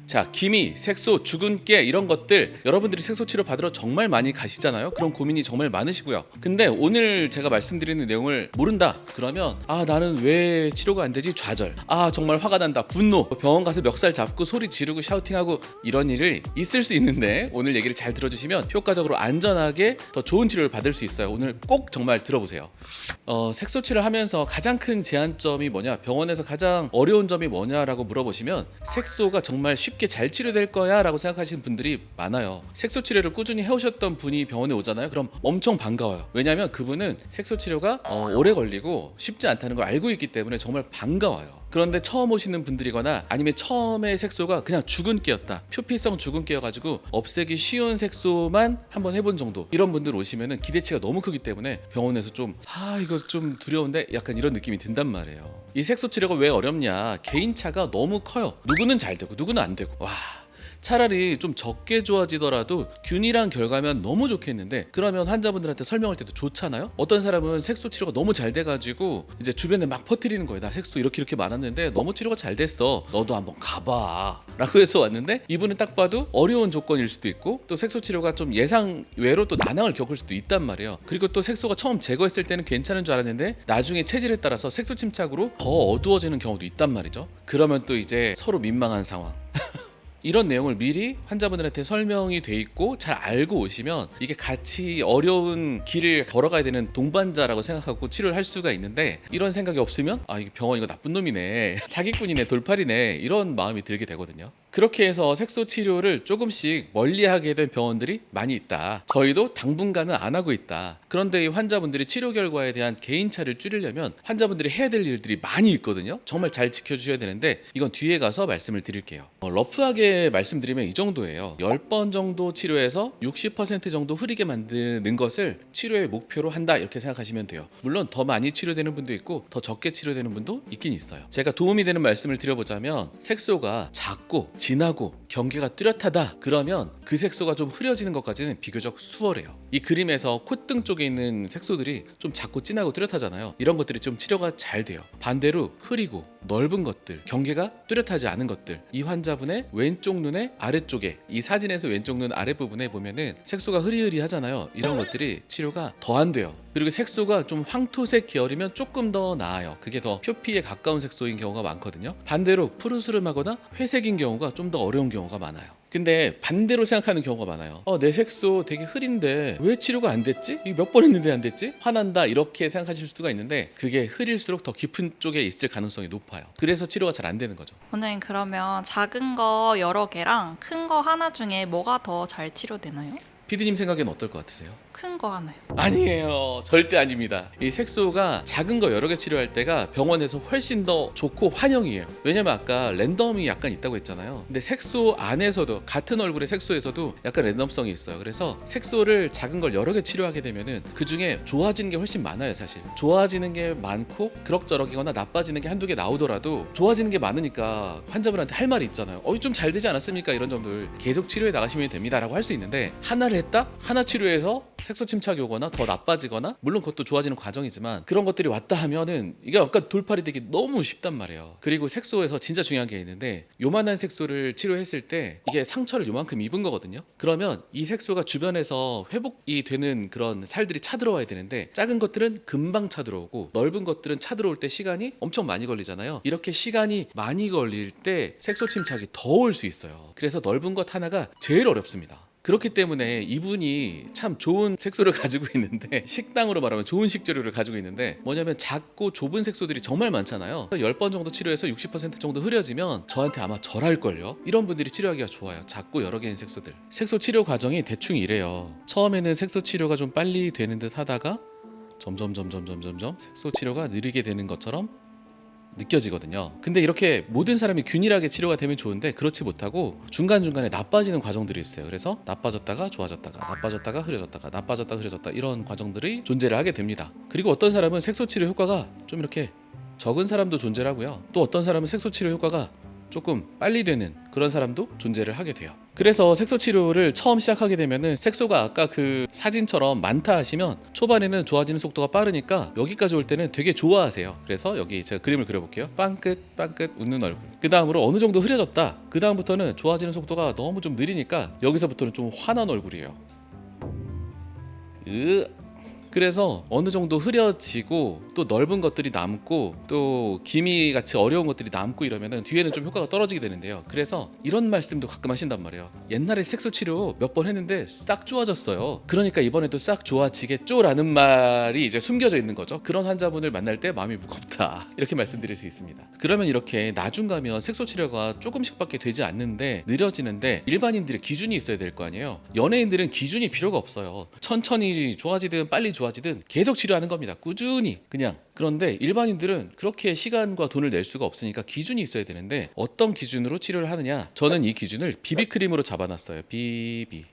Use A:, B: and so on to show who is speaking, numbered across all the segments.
A: 자, 기미, 색소, 죽은 깨 이런 것들 여러분들이 색소 치료 받으러 정말 많이 가시잖아요. 그런 고민이 정말 많으시고요. 근데 오늘 제가 말씀드리는 내용을 모른다 그러면 나는 왜 치료가 안 되지? 좌절, 정말 화가 난다, 분노, 병원 가서 멱살 잡고 소리 지르고 샤우팅하고 이런 일이 있을 수 있는데 오늘 얘기를 잘 들어주시면 효과적으로 안전하게 더 좋은 치료를 받을 수 있어요. 오늘 꼭 정말 들어보세요. 색소 치료를 하면서 가장 큰 제한점이 뭐냐, 병원에서 가장 어려운 점이 뭐냐라고 물어보시면 색소가 정말 쉽게 잘 치료될 거야 라고 생각하시는 분들이 많아요. 색소 치료를 꾸준히 해오셨던 분이 병원에 오잖아요. 그럼 엄청 반가워요. 왜냐하면 그분은 색소 치료가 오래 걸리고 쉽지 않다는 걸 알고 있기 때문에 정말 반가워요. 그런데 처음 오시는 분들이거나 아니면 처음에 색소가 그냥 죽은 깨였다, 표피성 죽은 깨여가지고 없애기 쉬운 색소만 한번 해본 정도, 이런 분들 오시면은 기대치가 너무 크기 때문에 병원에서 좀 이거 좀 두려운데 약간 이런 느낌이 든단 말이에요. 이 색소 치료가 왜 어렵냐, 개인차가 너무 커요. 누구는 잘 되고 누구는 안 되고. 차라리 좀 적게 좋아지더라도 균일한 결과면 너무 좋겠는데, 그러면 환자분들한테 설명할 때도 좋잖아요. 어떤 사람은 색소 치료가 너무 잘 돼가지고 이제 주변에 막 퍼뜨리는 거예요. 나 색소 이렇게 많았는데 너무 치료가 잘 됐어, 너도 한번 가봐 라고 해서 왔는데, 이분은 딱 봐도 어려운 조건일 수도 있고 또 색소 치료가 좀 예상 외로 또 난항을 겪을 수도 있단 말이에요. 그리고 또 색소가 처음 제거했을 때는 괜찮은 줄 알았는데 나중에 체질에 따라서 색소 침착으로 더 어두워지는 경우도 있단 말이죠. 그러면 또 이제 서로 민망한 상황. 이런 내용을 미리 환자분들한테 설명이 돼 있고 잘 알고 오시면 이게 같이 어려운 길을 걸어가야 되는 동반자라고 생각하고 치료를 할 수가 있는데, 이런 생각이 없으면 이게 병원 이거 나쁜 놈이네, 사기꾼이네, 돌팔이네, 이런 마음이 들게 되거든요. 그렇게 해서 색소 치료를 조금씩 멀리하게 된 병원들이 많이 있다. 저희도 당분간은 안 하고 있다. 그런데 이 환자분들이 치료 결과에 대한 개인차를 줄이려면 환자분들이 해야 될 일들이 많이 있거든요. 정말 잘 지켜주셔야 되는데 이건 뒤에 가서 말씀을 드릴게요. 러프하게 말씀드리면 이 정도예요. 10번 정도 치료해서 60% 정도 흐리게 만드는 것을 치료의 목표로 한다, 이렇게 생각하시면 돼요. 물론 더 많이 치료되는 분도 있고 더 적게 치료되는 분도 있긴 있어요. 제가 도움이 되는 말씀을 드려보자면, 색소가 작고 진하고 경계가 뚜렷하다 그러면 그 색소가 좀 흐려지는 것까지는 비교적 수월해요. 이 그림에서 콧등 쪽에 있는 색소들이 좀 작고 진하고 뚜렷하잖아요. 이런 것들이 좀 치료가 잘 돼요. 반대로 흐리고 넓은 것들, 경계가 뚜렷하지 않은 것들, 이 환자분의 왼쪽 눈의 아래쪽에, 이 사진에서 왼쪽 눈 아랫부분에 보면은 색소가 흐리흐리하잖아요. 이런 것들이 치료가 더 안 돼요. 그리고 색소가 좀 황토색 계열이면 조금 더 나아요. 그게 더 표피에 가까운 색소인 경우가 많거든요. 반대로 푸르스름하거나 회색인 경우가 좀 더 어려운 경우가 많아요. 근데 반대로 생각하는 경우가 많아요. 내 색소 되게 흐린데 왜 치료가 안 됐지? 이거 몇 번 했는데 안 됐지? 화난다, 이렇게 생각하실 수가 있는데 그게 흐릴수록 더 깊은 쪽에 있을 가능성이 높아요. 그래서 치료가 잘 안 되는 거죠.
B: 원장님, 그러면 작은 거 여러 개랑 큰 거 하나 중에 뭐가 더 잘 치료되나요?
A: PD님 생각에는 어떨 것 같으세요?
B: 큰 거 하나요.
A: 아니에요, 절대 아닙니다. 이 색소가 작은 거 여러 개 치료할 때가 병원에서 훨씬 더 좋고 환영이에요. 왜냐면 아까 랜덤이 약간 있다고 했잖아요. 근데 색소 안에서도, 같은 얼굴의 색소에서도 약간 랜덤성이 있어요. 그래서 색소를 작은 걸 여러 개 치료하게 되면은 그 중에 좋아지는 게 훨씬 많아요. 사실 좋아지는 게 많고 그럭저럭이거나 나빠지는 게 한두 개 나오더라도 좋아지는 게 많으니까 환자분한테 할 말이 있잖아요. 좀 잘 되지 않았습니까? 이런 점들 계속 치료해 나가시면 됩니다 라고 할 수 있는데, 하나를 했다? 하나 치료해서 색소 침착이 오거나 더 나빠지거나, 물론 그것도 좋아지는 과정이지만 그런 것들이 왔다 하면은 이게 약간 돌팔이 되기 너무 쉽단 말이에요. 그리고 색소에서 진짜 중요한 게 있는데, 요만한 색소를 치료했을 때 이게 상처를 요만큼 입은 거거든요. 그러면 이 색소가 주변에서 회복이 되는 그런 살들이 차들어와야 되는데, 작은 것들은 금방 차들어오고 넓은 것들은 차들어올 때 시간이 엄청 많이 걸리잖아요. 이렇게 시간이 많이 걸릴 때 색소 침착이 더 올 수 있어요. 그래서 넓은 것 하나가 제일 어렵습니다. 그렇기 때문에 이분이 참 좋은 색소를 가지고 있는데, 식당으로 말하면 좋은 식재료를 가지고 있는데, 뭐냐면 작고 좁은 색소들이 정말 많잖아요. 10번 정도 치료해서 60% 정도 흐려지면 저한테 아마 절할걸요. 이런 분들이 치료하기가 좋아요. 작고 여러 개인 색소들. 색소 치료 과정이 대충 이래요. 처음에는 색소 치료가 좀 빨리 되는 듯 하다가 점점 색소 치료가 느리게 되는 것처럼 느껴지거든요. 근데 이렇게 모든 사람이 균일하게 치료가 되면 좋은데 그렇지 못하고 중간중간에 나빠지는 과정들이 있어요. 그래서 나빠졌다가 좋아졌다가, 나빠졌다가 흐려졌다가, 나빠졌다가 흐려졌다, 이런 과정들이 존재를 하게 됩니다. 그리고 어떤 사람은 색소 치료 효과가 좀 이렇게 적은 사람도 존재하고요. 또 어떤 사람은 색소 치료 효과가 조금 빨리 되는 그런 사람도 존재를 하게 돼요. 그래서 색소 치료를 처음 시작하게 되면은 색소가 아까 그 사진처럼 많다 하시면 초반에는 좋아지는 속도가 빠르니까 여기까지 올 때는 되게 좋아하세요. 그래서 여기 제가 그림을 그려볼게요. 빵긋 빵긋 웃는 얼굴. 그 다음으로 어느 정도 흐려졌다. 그 다음부터는 좋아지는 속도가 너무 좀 느리니까 여기서부터는 좀 화난 얼굴이에요. 그래서 어느 정도 흐려지고 또 넓은 것들이 남고 또 기미 같이 어려운 것들이 남고 이러면은 뒤에는 좀 효과가 떨어지게 되는데요. 그래서 이런 말씀도 가끔 하신단 말이에요. 옛날에 색소 치료 몇 번 했는데 싹 좋아졌어요. 그러니까 이번에도 싹 좋아지겠죠라는 말이 이제 숨겨져 있는 거죠. 그런 환자분을 만날 때 마음이 무겁다 이렇게 말씀드릴 수 있습니다. 그러면 이렇게 나중 가면 색소 치료가 조금씩밖에 되지 않는데 느려지는데 일반인들의 기준이 있어야 될 거 아니에요. 연예인들은 기준이 필요가 없어요. 천천히 좋아지든 빨리 좋아지든 계속 치료하는 겁니다. 꾸준히 그냥. 그런데 일반인들은 그렇게 시간과 돈을 낼 수가 없으니까 기준이 있어야 되는데 어떤 기준으로 치료를 하느냐? 저는 이 기준을 비비크림으로 잡아놨어요. 비비.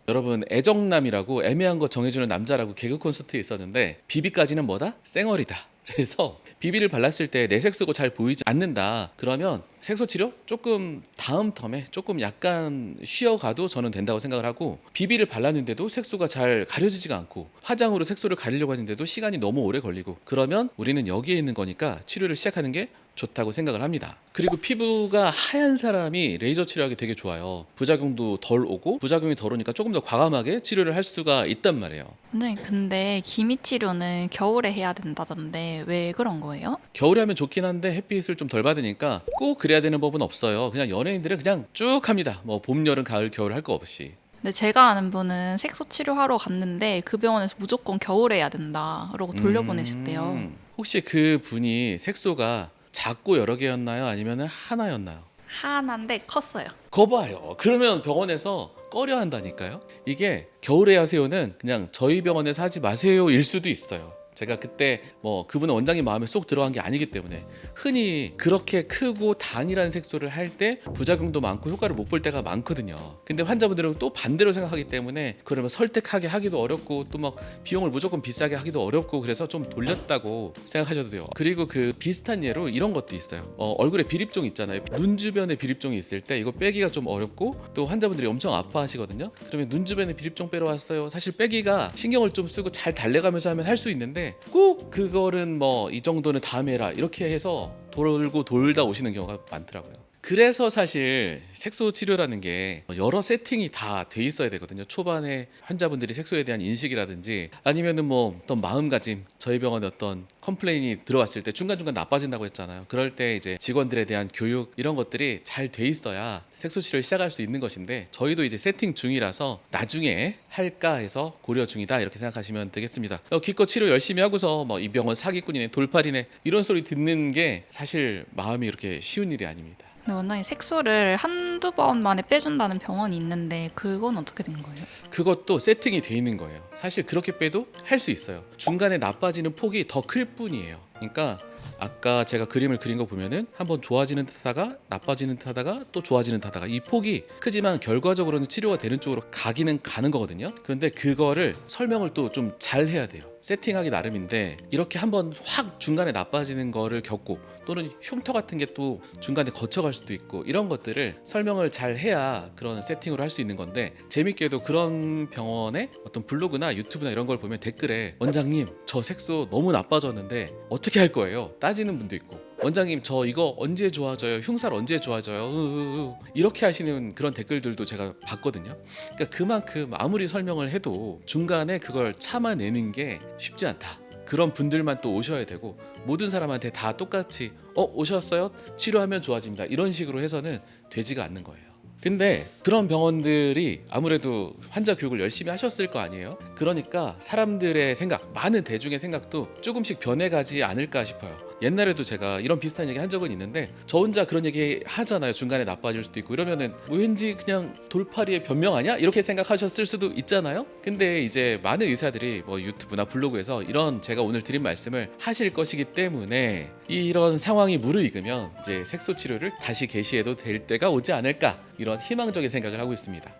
A: 여러분 애정남이라고 애매한 거 정해주는 남자라고 개그 콘서트에 있었는데 비비까지는 뭐다? 쌩얼이다. 그래서 비비를 발랐을 때 내색 쓰고 잘 보이지 않는다. 그러면 색소 치료 조금 다음 텀에 조금 약간 쉬어가도 저는 된다고 생각을 하고 비비를 발랐는데도 색소가 잘 가려지지가 않고 화장으로 색소를 가리려고 하는데도 시간이 너무 오래 걸리고 그러면 우리는 여기에 있는 거니까 치료를 시작하는 게 좋다고 생각을 합니다. 그리고 피부가 하얀 사람이 레이저 치료하기 되게 좋아요. 부작용도 덜 오고 부작용이 덜 오니까 조금 더 과감하게 치료를 할 수가 있단 말이에요.
B: 원장님 근데 기미 치료는 겨울에 해야 된다던데 왜 그런 거예요?
A: 겨울에 하면 좋긴 한데 햇빛을 좀 덜 받으니까 꼭 그래야 되는 법은 없어요. 그냥 연예인들은 그냥 쭉 합니다. 뭐 봄, 여름, 가을, 겨울 할 거 없이.
B: 근데 제가 아는 분은 색소 치료하러 갔는데 그 병원에서 무조건 겨울에 해야 된다 그러고 돌려보내셨대요.
A: 혹시 그 분이 색소가 작고 여러 개였나요? 아니면 하나였나요?
B: 하나인데 컸어요.
A: 거 봐요. 그러면 병원에서 꺼려 한다니까요. 이게 겨울에 하세요는 그냥 저희 병원에서 하지 마세요일 수도 있어요. 제가 그때 뭐 그분은 원장님 마음에 쏙 들어간 게 아니기 때문에 흔히 그렇게 크고 단일한 색소를 할 때 부작용도 많고 효과를 못 볼 때가 많거든요. 근데 환자분들은 또 반대로 생각하기 때문에 그러면 설득하게 하기도 어렵고 또 막 비용을 무조건 비싸게 하기도 어렵고 그래서 좀 돌렸다고 생각하셔도 돼요. 그리고 그 비슷한 예로 이런 것도 있어요. 얼굴에 비립종 있잖아요. 눈 주변에 비립종이 있을 때 이거 빼기가 좀 어렵고 또 환자분들이 엄청 아파하시거든요. 그러면 눈 주변에 비립종 빼러 왔어요. 사실 빼기가 신경을 좀 쓰고 잘 달래가면서 하면 할 수 있는데 꼭 그거는 뭐 이 정도는 다음에 해라 이렇게 해서 돌고 돌다 오시는 경우가 많더라고요. 그래서 사실 색소 치료라는 게 여러 세팅이 다 돼 있어야 되거든요. 초반에 환자분들이 색소에 대한 인식이라든지 아니면은 뭐 어떤 마음가짐, 저희 병원에 어떤 컴플레인이 들어왔을 때 중간중간 나빠진다고 했잖아요. 그럴 때 이제 직원들에 대한 교육 이런 것들이 잘 돼 있어야 색소 치료를 시작할 수 있는 것인데 저희도 이제 세팅 중이라서 나중에 할까 해서 고려 중이다 이렇게 생각하시면 되겠습니다. 기껏 치료 열심히 하고서 뭐 이 병원 사기꾼이네 돌팔이네 이런 소리 듣는 게 사실 마음이 이렇게 쉬운 일이 아닙니다.
B: 근데 원장님 색소를 한두 번 만에 빼준다는 병원이 있는데 그건 어떻게 된 거예요?
A: 그것도 세팅이 돼 있는 거예요. 사실 그렇게 빼도 할 수 있어요. 중간에 나빠지는 폭이 더 클 뿐이에요. 그러니까 아까 제가 그림을 그린 거 보면은 한번 좋아지는 듯 하다가 나빠지는 듯 하다가 또 좋아지는 듯 하다가 이 폭이 크지만 결과적으로는 치료가 되는 쪽으로 가기는 가는 거거든요. 그런데 그거를 설명을 또 좀 잘 해야 돼요. 세팅하기 나름인데 이렇게 한번 확 중간에 나빠지는 거를 겪고 또는 흉터 같은 게 또 중간에 거쳐갈 수도 있고 이런 것들을 설명을 잘 해야 그런 세팅으로 할 수 있는 건데 재밌게도 그런 병원의 어떤 블로그나 유튜브나 이런 걸 보면 댓글에 원장님 저 색소 너무 나빠졌는데 어떻게 할 거예요? 따지는 분도 있고 원장님 저 이거 언제 좋아져요? 흉살 언제 좋아져요? 이렇게 하시는 그런 댓글들도 제가 봤거든요. 그러니까 그만큼 아무리 설명을 해도 중간에 그걸 참아내는 게 쉽지 않다. 그런 분들만 또 오셔야 되고 모든 사람한테 다 똑같이 오셨어요? 치료하면 좋아집니다. 이런 식으로 해서는 되지가 않는 거예요. 근데 그런 병원들이 아무래도 환자 교육을 열심히 하셨을 거 아니에요? 그러니까 사람들의 생각, 많은 대중의 생각도 조금씩 변해가지 않을까 싶어요. 옛날에도 제가 이런 비슷한 얘기 한 적은 있는데 저 혼자 그런 얘기 하잖아요. 중간에 나빠질 수도 있고 이러면은 왠지 그냥 돌팔이의 변명 아니야? 이렇게 생각하셨을 수도 있잖아요. 근데 이제 많은 의사들이 뭐 유튜브나 블로그에서 이런 제가 오늘 드린 말씀을 하실 것이기 때문에 이런 상황이 무르익으면 이제 색소 치료를 다시 개시해도 될 때가 오지 않을까 이런 희망적인 생각을 하고 있습니다.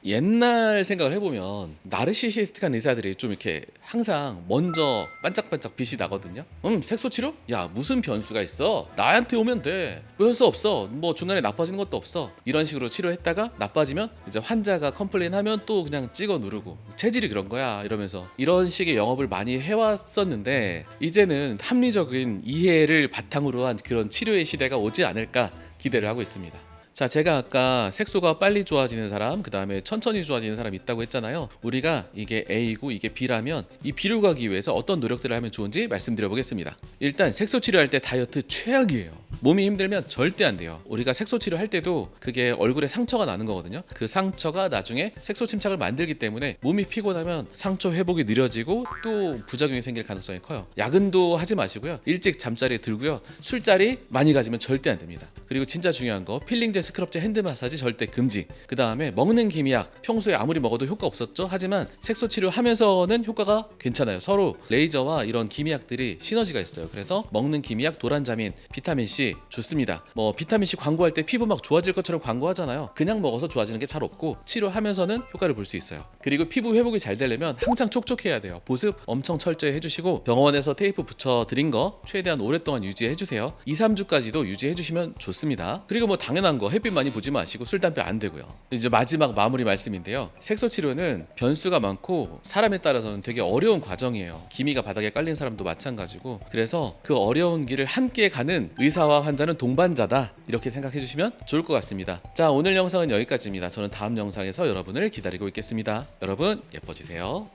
A: 옛날 생각을 해보면 나르시시스틱한 의사들이 좀 이렇게 항상 먼저 반짝반짝 빛이 나거든요. 색소 치료? 야, 무슨 변수가 있어? 나한테 오면 돼. 변수 없어. 뭐 중간에 나빠지는 것도 없어. 이런 식으로 치료했다가 나빠지면 이제 환자가 컴플레인하면 또 그냥 찍어 누르고 체질이 그런 거야 이러면서 이런 식의 영업을 많이 해왔었는데, 이제는 합리적인 이해를 바탕으로 한 그런 치료의 시대가 오지 않을까 기대를 하고 있습니다. 자, 제가 아까 색소가 빨리 좋아지는 사람, 그 다음에 천천히 좋아지는 사람이 있다고 했잖아요. 우리가 이게 A고 이게 B라면 이 B로 가기 위해서 어떤 노력들을 하면 좋은지 말씀드려 보겠습니다. 일단 색소 치료할 때 다이어트 최악이에요. 몸이 힘들면 절대 안 돼요. 우리가 색소 치료할 때도 그게 얼굴에 상처가 나는 거거든요. 그 상처가 나중에 색소 침착을 만들기 때문에 몸이 피곤하면 상처 회복이 느려지고 또 부작용이 생길 가능성이 커요. 야근도 하지 마시고요. 일찍 잠자리에 들고요. 술자리 많이 가지면 절대 안 됩니다. 그리고 진짜 중요한 거, 필링제, 스크럽제, 핸드 마사지 절대 금지. 그 다음에 먹는 기미약, 평소에 아무리 먹어도 효과 없었죠? 하지만 색소 치료하면서는 효과가 괜찮아요. 서로 레이저와 이런 기미약들이 시너지가 있어요. 그래서 먹는 기미약, 도란자민, 비타민C 좋습니다. 뭐 비타민C 광고할 때 피부 막 좋아질 것처럼 광고하잖아요. 그냥 먹어서 좋아지는 게 잘 없고 치료하면서는 효과를 볼 수 있어요. 그리고 피부 회복이 잘 되려면 항상 촉촉해야 돼요. 보습 엄청 철저히 해주시고 병원에서 테이프 붙여드린 거 최대한 오랫동안 유지해주세요. 2-3주까지도 유지해주시면 좋습니다. 그리고 뭐 당연한 거, 햇빛 많이 보지 마시고 술, 담배 안 되고요. 이제 마지막 마무리 말씀인데요. 색소 치료는 변수가 많고 사람에 따라서는 되게 어려운 과정이에요. 기미가 바닥에 깔린 사람도 마찬가지고, 그래서 그 어려운 길을 함께 가는 의사와 환자는 동반자다, 이렇게 생각해 주시면 좋을 것 같습니다. 자, 오늘 영상은 여기까지입니다. 저는 다음 영상에서 여러분을 기다리고 있겠습니다. 여러분 예뻐지세요.